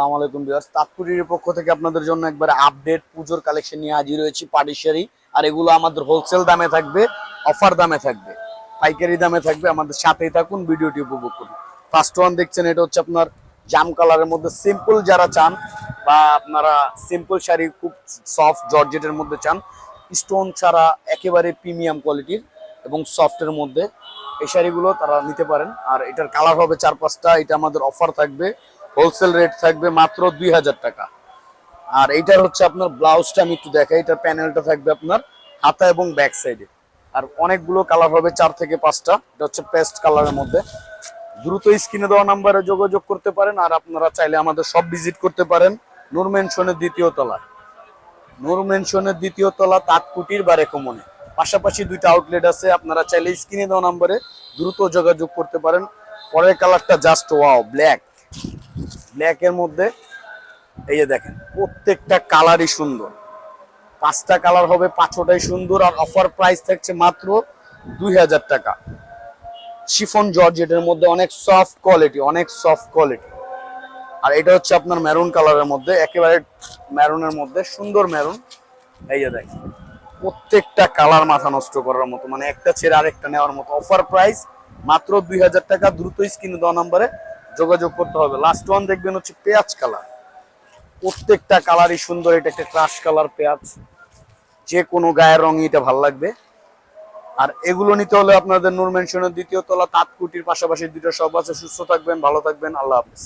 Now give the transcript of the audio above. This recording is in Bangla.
আসসালামু আলাইকুম ভিউয়ার্স, তাৎকুরির পক্ষ থেকে আপনাদের জন্য একবার আপডেট পুজোর কালেকশন নিয়ে হাজির হয়েছি। পাটি শাড়ি, আর এগুলো আমাদের হোলসেল দামে থাকবে, অফার দামে থাকবে, পাইকারি দামে থাকবে। আমাদের সাথেই থাকুন, ভিডিওটি উপভোগ করুন। ফার্স্ট ওয়ান দেখছেন, এটা হচ্ছে আপনার জাম কালারের মধ্যে সিম্পল যারা চান, বা আপনারা সিম্পল শাড়ি খুব সফট জর্জেটের মধ্যে চান, স্টোন ছাড়া একেবারে প্রিমিয়াম কোয়ালিটির এবং সফটের মধ্যে এই শাড়িগুলো তারা নিতে পারেন। আর এটার কালার হবে 4-5টা। এটা আমাদের অফার থাকবে, হোলসেল রেট থাকবে মাত্র 2000 টাকা। আর এইটার হচ্ছে আপনার ব্লাউজটা আমি একটু দেখাই। এটার প্যানেলটা থাকবে আপনার হাতা এবং ব্যাক সাইডে। আর অনেকগুলো কালার হবে, 4 থেকে 5টা। এটা হচ্ছে পেস্ট কালারের মধ্যে। দ্রুত স্ক্রিনে দেওয়া নাম্বারে যোগাযোগ করতে পারেন। আর আপনারা চাইলে আমাদের সব ভিজিট করতে পারেন নূর মেনশনের দ্বিতীয় তলা। নূর মেনশনের দ্বিতীয় তলা, তাঁতকুটির বা রেকমনে পাশাপাশি 2টা আউটলেট আছে। আপনারা চাইলে স্ক্রিনে দেওয়া নাম্বারে দ্রুত যোগাযোগ করতে পারেন। পরের কালারটা জাস্ট ওয়াও, ব্ল্যাকের মধ্যে। এই যে দেখেন, প্রত্যেকটা কালারই সুন্দর। 5টা কালার হবে, 5টাই সুন্দর। আর অফার প্রাইস থাকছে মাত্র 2000 টাকা। শিফন জর্জেটের মধ্যে, অনেক সফট কোয়ালিটি। আর এটা হচ্ছে আপনার মেরুন কালারের মধ্যে, একেবারে মেরুনের মধ্যে, সুন্দর মেরুন। এই যে দেখেন, প্রত্যেকটা কালার মাথা নষ্ট করার মতো, মানে একটা ছেড়ে আরেকটা নেওয়ার মতো। অফার প্রাইস মাত্র 2000 টাকা। দ্রুত স্ক্রিনে দেওয়া নাম্বারে যোগাযোগ করতে হবে। লাস্ট ওয়ান দেখবেন হচ্ছে পেঁয়াজ কালার। প্রত্যেকটা কালারই সুন্দর। এটা একটা ক্রাশ কালার পেঁয়াজ, যে কোনো গায়ের রঙই এটা ভালো লাগবে। আর এগুলো নিতে হলে আপনাদের নূর মেনশনের দ্বিতীয় তলা, তাঁতকুটির পাশাপাশি 2টা শপ আছে। সুস্থ থাকবেন, ভালো থাকবেন, আল্লাহ হাফেজ।